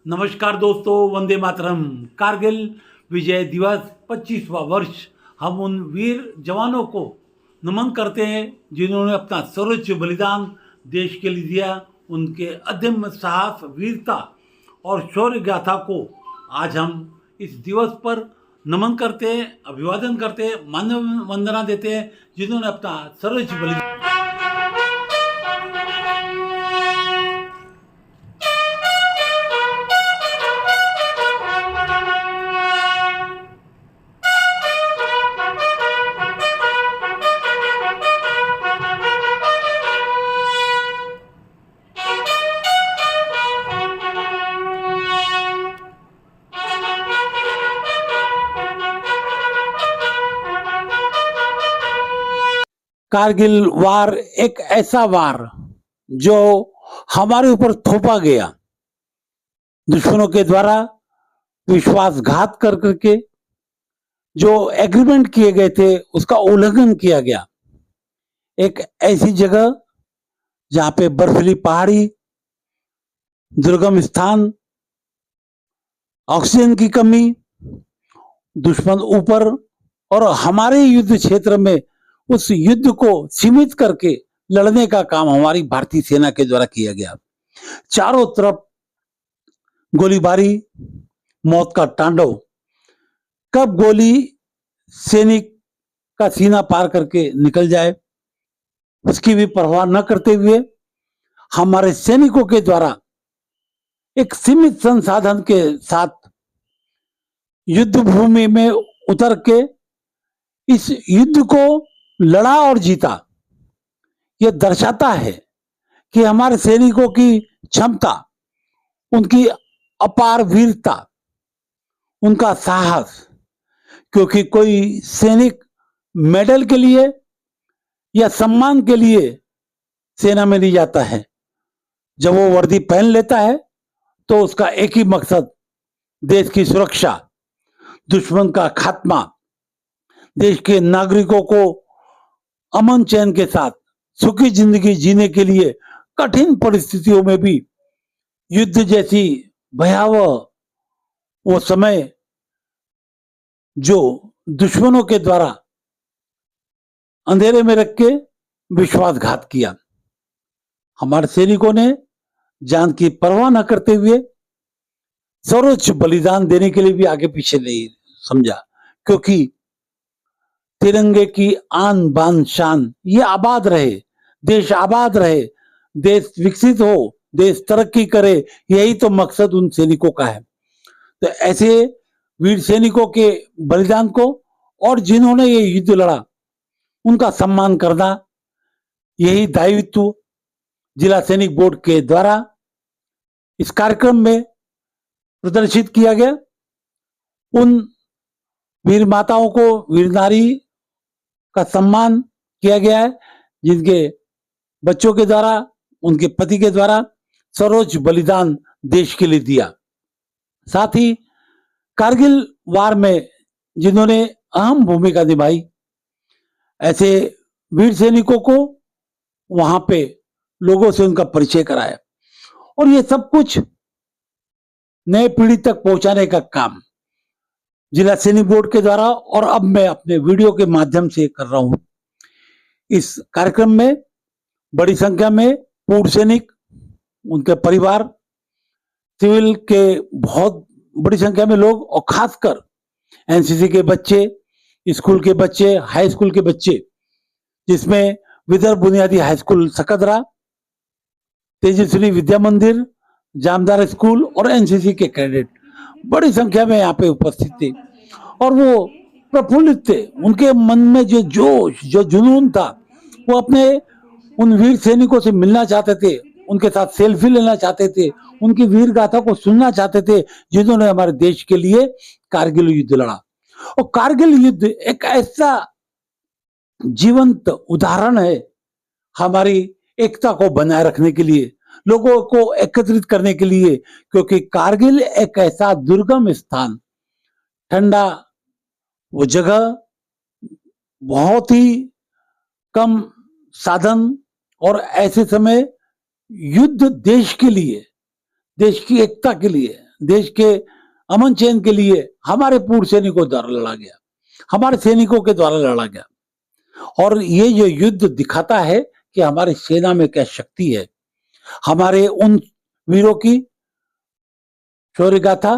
नमस्कार दोस्तों, वंदे मातरम। कारगिल विजय दिवस 25वां वर्ष। हम उन वीर जवानों को नमन करते हैं जिन्होंने अपना सर्वोच्च बलिदान देश के लिए दिया। उनके अदम्य साहस, वीरता और शौर्य गाथा को आज हम इस दिवस पर नमन करते हैं, अभिवादन करते हैं, मानव वंदना देते हैं जिन्होंने अपना सर्वोच्च बलिदान। कारगिल वार एक ऐसा वार जो हमारे ऊपर थोपा गया, दुश्मनों के द्वारा विश्वासघात कर करके जो एग्रीमेंट किए गए थे उसका उल्लंघन किया गया। एक ऐसी जगह जहां पे बर्फीली पहाड़ी, दुर्गम स्थान, ऑक्सीजन की कमी, दुश्मन ऊपर और हमारे युद्ध क्षेत्र में उस युद्ध को सीमित करके लड़ने का काम हमारी भारतीय सेना के द्वारा किया गया। चारों तरफ गोलीबारी, मौत का तांडव। कब गोली सैनिक का सीना पार करके निकल जाए उसकी भी परवाह न करते हुए हमारे सैनिकों के द्वारा एक सीमित संसाधन के साथ युद्ध भूमि में उतर के इस युद्ध को लड़ा और जीता। यह दर्शाता है कि हमारे सैनिकों की क्षमता, उनकी अपार वीरता, उनका साहस। क्योंकि कोई सैनिक मेडल के लिए या सम्मान के लिए सेना में नहीं जाता है। जब वो वर्दी पहन लेता है तो उसका एक ही मकसद, देश की सुरक्षा, दुश्मन का खात्मा, देश के नागरिकों को अमन चैन के साथ सुखी जिंदगी जीने के लिए कठिन परिस्थितियों में भी युद्ध जैसी भयावह वो समय जो दुश्मनों के द्वारा अंधेरे में रख के विश्वासघात किया, हमारे सैनिकों ने जान की परवाह न करते हुए सर्वोच्च बलिदान देने के लिए भी आगे पीछे नहीं समझा। क्योंकि तिरंगे की आन बान शान ये आबाद रहे, देश आबाद रहे, देश विकसित हो, देश तरक्की करे, यही तो मकसद उन सैनिकों का है। तो ऐसे वीर सैनिकों के बलिदान को और जिन्होंने ये युद्ध लड़ा उनका सम्मान करना, यही दायित्व जिला सैनिक बोर्ड के द्वारा इस कार्यक्रम में प्रदर्शित किया गया। उन वीर माताओं को, वीर नारी का सम्मान किया गया है जिनके बच्चों के द्वारा, उनके पति के द्वारा सर्वोच्च बलिदान देश के लिए दिया। साथ ही कारगिल वार में जिन्होंने अहम भूमिका निभाई, ऐसे वीर सैनिकों को वहां पे लोगों से उनका परिचय कराया और ये सब कुछ नए पीढ़ी तक पहुंचाने का काम जिला सैनिक बोर्ड के द्वारा और अब मैं अपने वीडियो के माध्यम से कर रहा हूं। इस कार्यक्रम में बड़ी संख्या में पूर्व सैनिक, उनके परिवार, सिविल के बहुत बड़ी संख्या में लोग और खासकर एनसीसी के बच्चे, स्कूल के बच्चे, हाई स्कूल के बच्चे, जिसमें विदर्भ बुनियादी हाई स्कूल सकदरा, तेजस्वी विद्या मंदिर, जामदार स्कूल और एनसीसी के कैडेट बड़ी संख्या में यहाँ पे उपस्थित थे और वो प्रफुल्लित थे। उनके मन में जो जोश, जो जुनून था, वो अपने उन वीर सैनिकों से मिलना चाहते थे, उनके साथ सेल्फी लेना चाहते थे, उनकी वीर गाथा को सुनना चाहते थे जिन्होंने हमारे देश के लिए कारगिल युद्ध लड़ा। और कारगिल युद्ध एक ऐसा जीवंत उदाहरण है हमारी एकता को बनाए रखने के लिए, लोगों को एकत्रित करने के लिए। क्योंकि कारगिल एक ऐसा दुर्गम स्थान, ठंडा वो जगह, बहुत ही कम साधन और ऐसे समय युद्ध देश के लिए, देश की एकता के लिए, देश के अमन चैन के लिए हमारे पूर्व सैनिकों द्वारा लड़ा गया, हमारे सैनिकों के द्वारा लड़ा गया। और ये जो युद्ध दिखाता है कि हमारी सेना में क्या शक्ति है, हमारे उन वीरों की शौर्य गाथा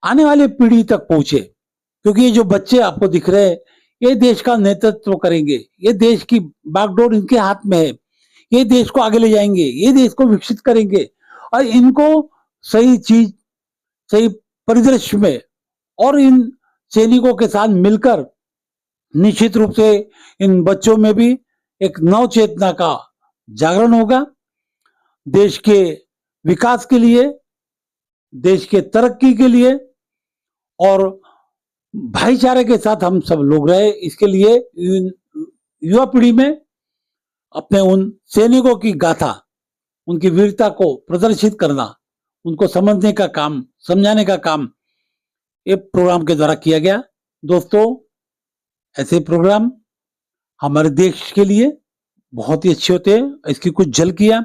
आने वाली पीढ़ी तक पहुंचे। क्योंकि ये जो बच्चे आपको दिख रहे हैं, ये देश का नेतृत्व करेंगे, ये देश की बागडोर इनके हाथ में है, ये देश को आगे ले जाएंगे, ये देश को विकसित करेंगे। और इनको सही चीज, सही परिदृश्य में और इन सैनिकों के साथ मिलकर निश्चित रूप से इन बच्चों में भी एक नव चेतना का जागरण होगा। देश के विकास के लिए, देश के तरक्की के लिए और भाईचारे के साथ हम सब लोग रहे, इसके लिए युवा पीढ़ी में अपने उन सैनिकों की गाथा, उनकी वीरता को प्रदर्शित करना, उनको समझने का काम, समझाने का काम ये प्रोग्राम के द्वारा किया गया। दोस्तों, ऐसे प्रोग्राम हमारे देश के लिए बहुत ही अच्छे होते हैं। इसकी कुछ झलकियां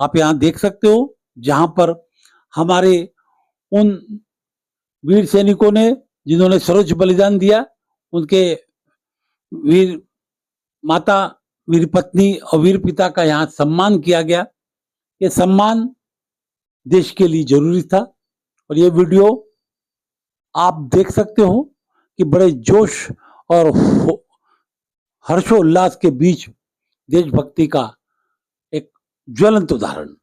आप यहाँ देख सकते हो, जहां पर हमारे उन वीर सैनिकों ने जिन्होंने सर्वोच्च बलिदान दिया, उनके वीर माता, वीर पत्नी और वीर पिता का यहाँ सम्मान किया गया। ये सम्मान देश के लिए जरूरी था। और ये वीडियो आप देख सकते हो कि बड़े जोश और हर्षोल्लास के बीच देशभक्ति का एक ज्वलंत उदाहरण।